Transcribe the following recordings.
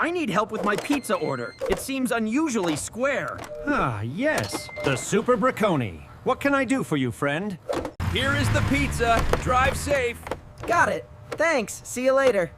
I need help with my pizza order. It seems unusually square. Ah, yes. The Super Bracconi. What can I do for you, friend? Here is the pizza. Drive safe. Got it. Thanks. See you later.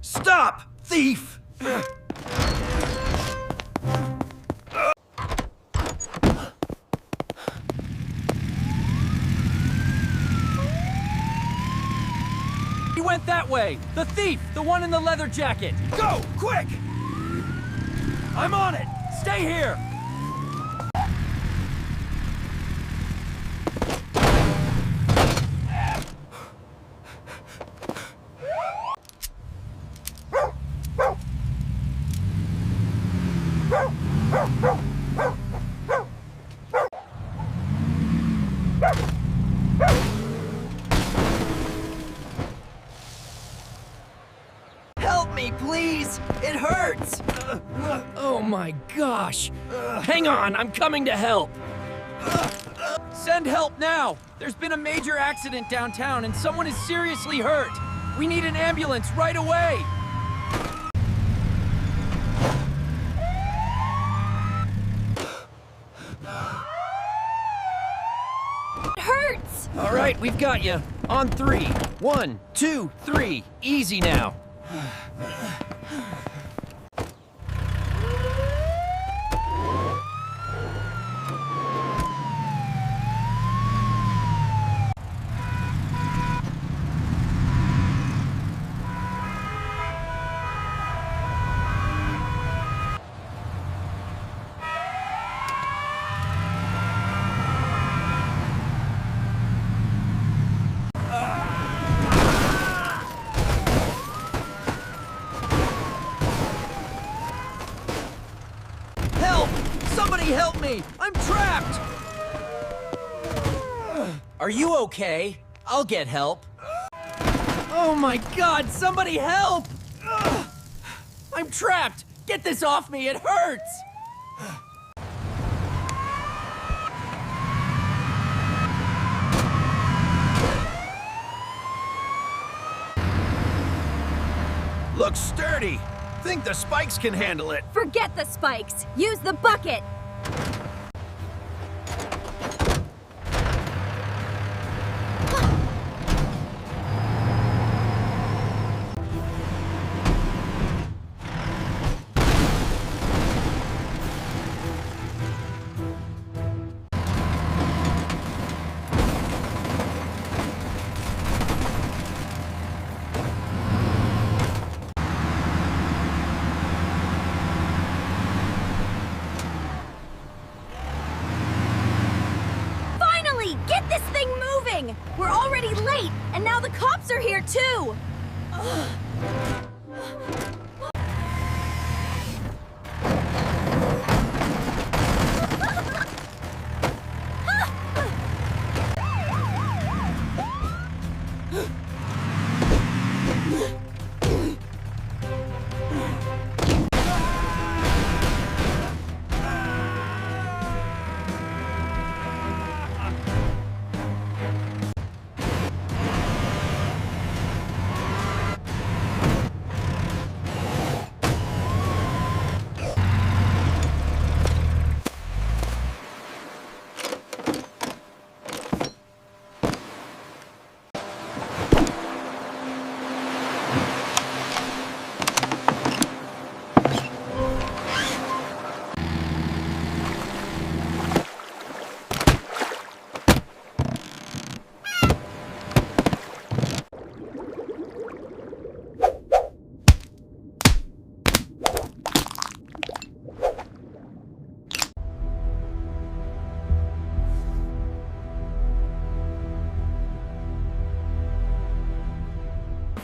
Stop, thief! He went that way! The thief! The one in the leather jacket! Go! Quick! I'm on it! Stay here! Help me, please! It hurts! Oh my gosh! Hang on, I'm coming to help! Send help now! There's been a major accident downtown and someone is seriously hurt! We need an ambulance right away! It hurts! All right, we've got you. On 3. 1, 2, 3. Easy now. Help! Somebody help me! I'm trapped! Are you okay? I'll get help. Oh my god, somebody help! I'm trapped! Get this off me, it hurts! Looks sturdy. Think the spikes can handle it. Forget the spikes. Use the bucket. Get this thing moving! We're already late, and now the cops are here too!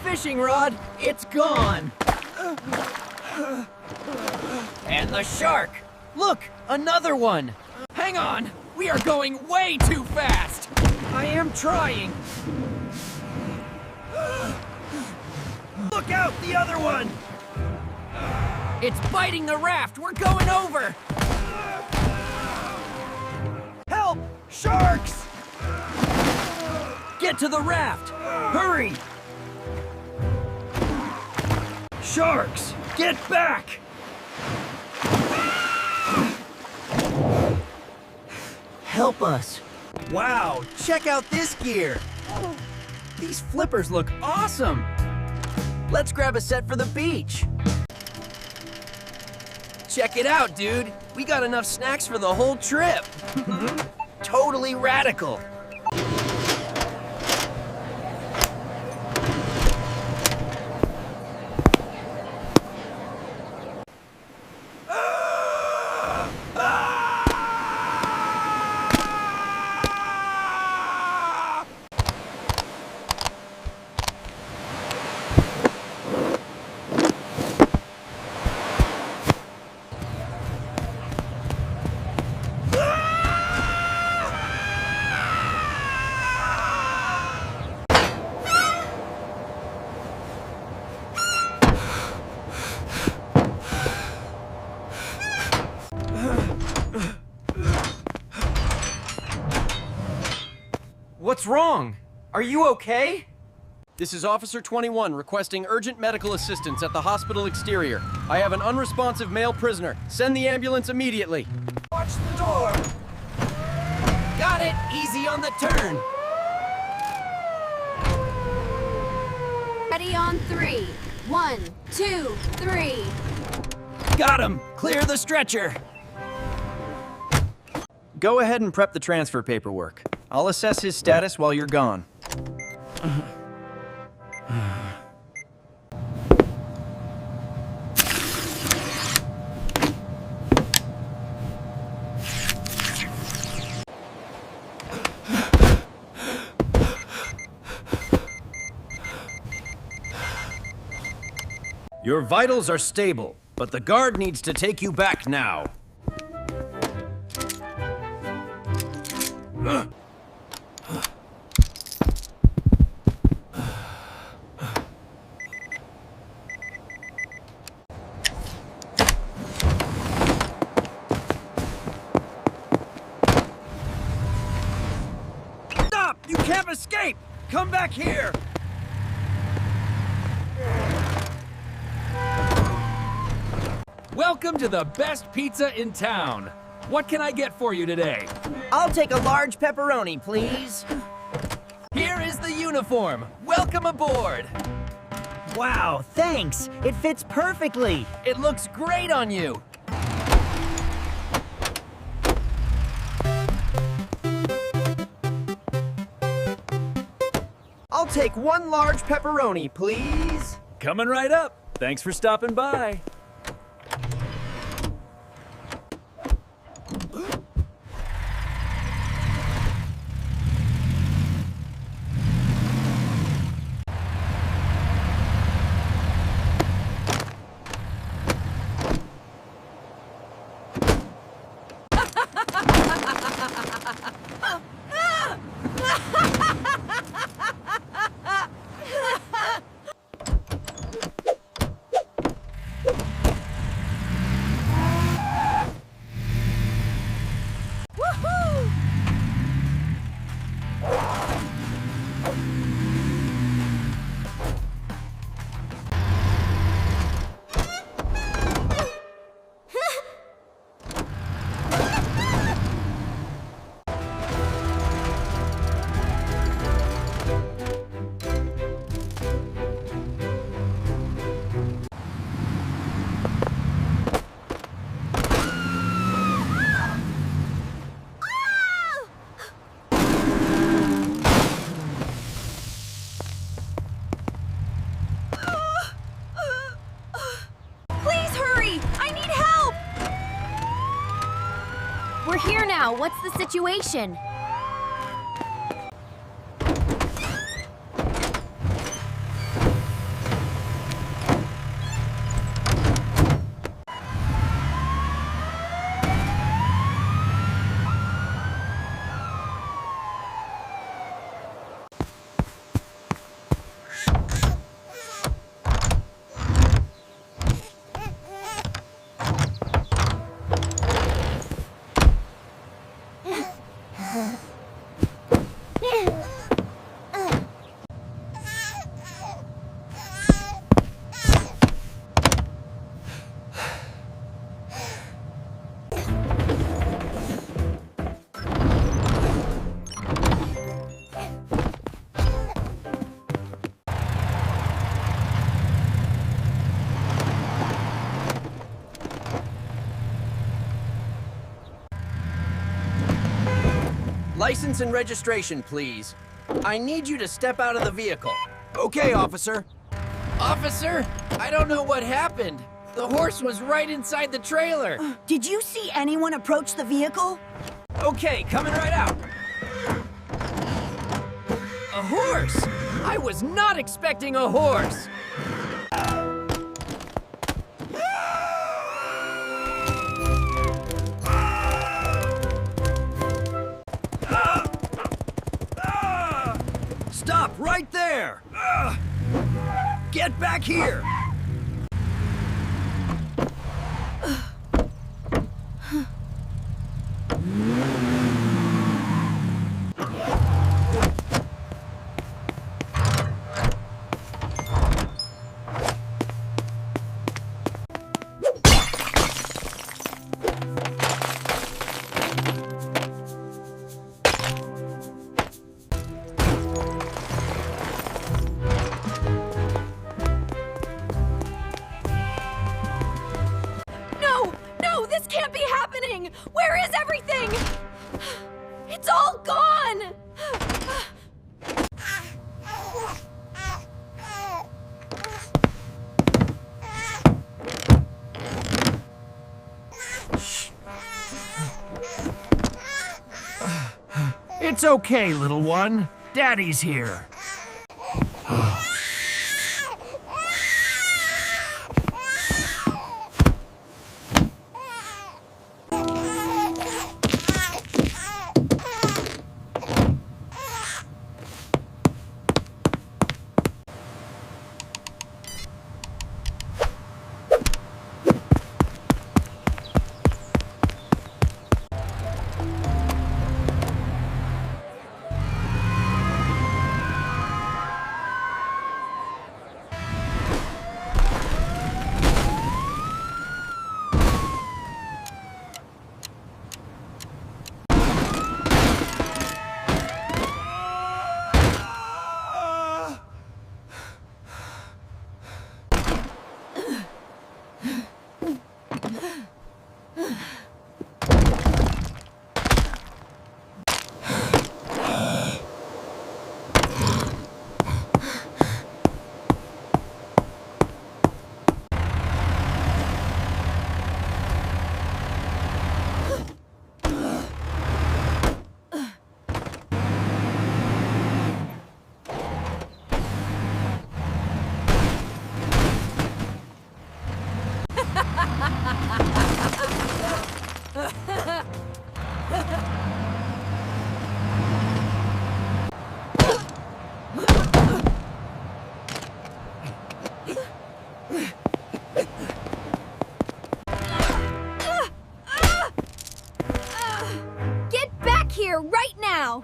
Fishing rod, it's gone. And the shark! Look, another one! Hang on! We are going way too fast! I am trying! Look out, the other one! It's biting the raft! We're going over! Help! Sharks! Get to the raft! Hurry! Sharks! Get back! Help us! Wow, check out this gear! These flippers look awesome! Let's grab a set for the beach! Check it out, dude! We got enough snacks for the whole trip! Totally radical! What's wrong? Are you okay? This is Officer 21 requesting urgent medical assistance at the hospital exterior. I have an unresponsive male prisoner. Send the ambulance immediately. Watch the door! Got it! Easy on the turn! Ready on 3. 1, 2, 3. Got him! Clear the stretcher! Go ahead and prep the transfer paperwork. I'll assess his status while you're gone. Your vitals are stable, but the guard needs to take you back now. Stop! You can't escape! Come back here! Welcome to the best pizza in town. What can I get for you today? I'll take a large pepperoni, please. Here is the uniform. Welcome aboard. Wow, thanks. It fits perfectly. It looks great on you. I'll take one large pepperoni, please. Coming right up. Thanks for stopping by. We're here now. What's the situation? License and registration, please. I need you to step out of the vehicle. Okay, officer. Officer, I don't know what happened. The horse was right inside the trailer. Did you see anyone approach the vehicle? Okay, coming right out. A horse? I was not expecting a horse. Stop right there! Get back here! No! No, this can't be happening! Where is everything? It's all gone! It's okay, little one. Daddy's here. Get back here right now!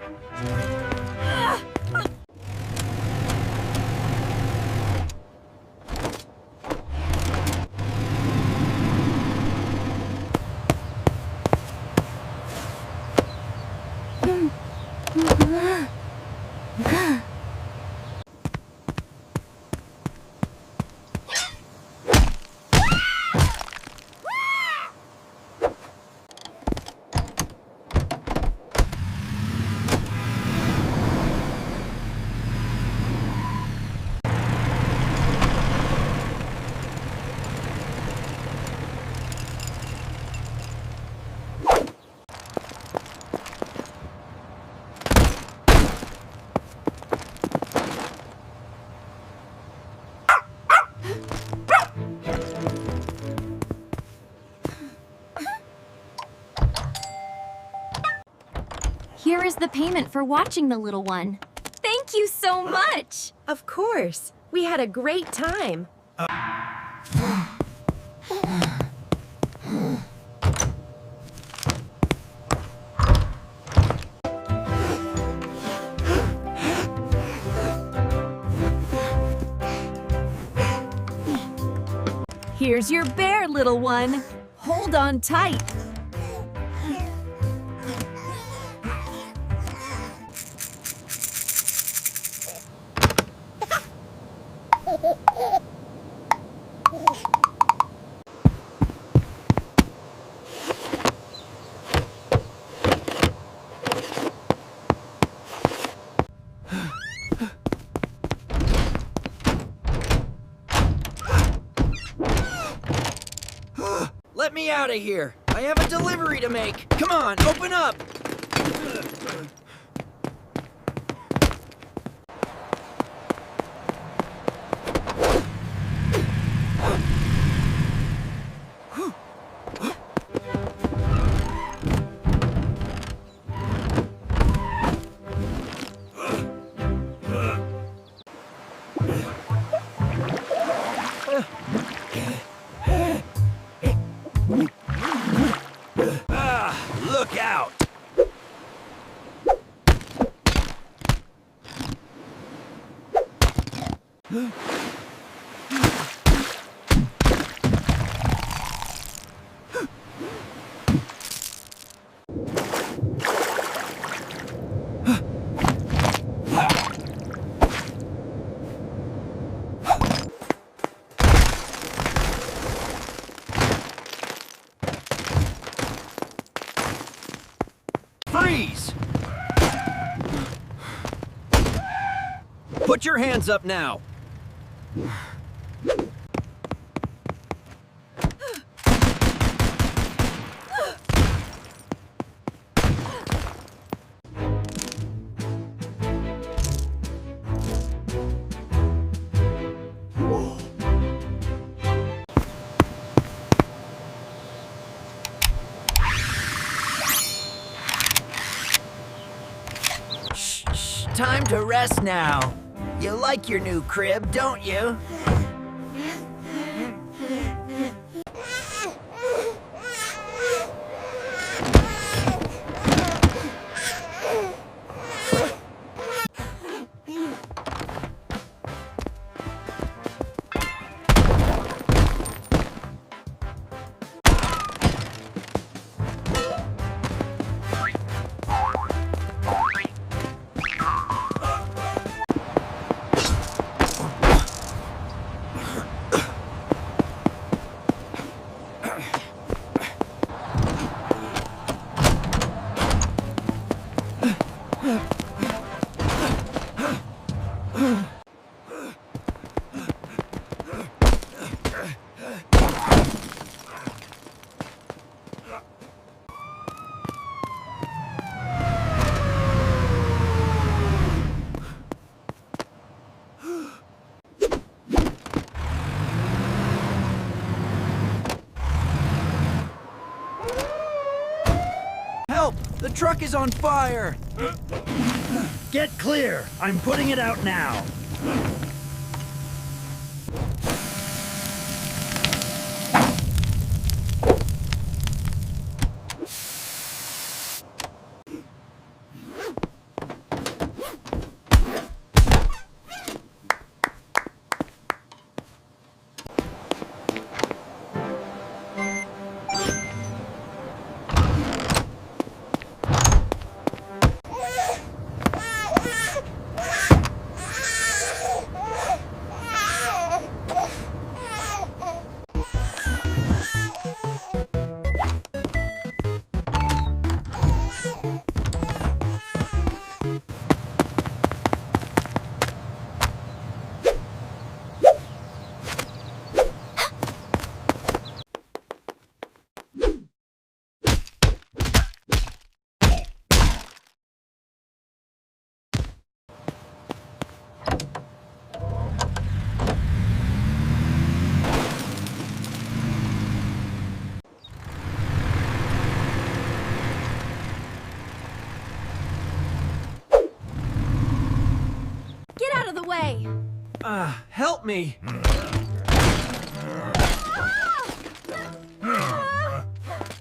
Here is the payment for watching the little one. Thank you so much! Of course. We had a great time. Here's your bear, little one. Hold on tight. me out of here. I have a delivery to make. Come on, open up. Look out! Freeze! Put your hands up now. Time to rest now. You like your new crib, don't you? Help! The truck is on fire! Get clear! I'm putting it out now. Get out of the way! Help me!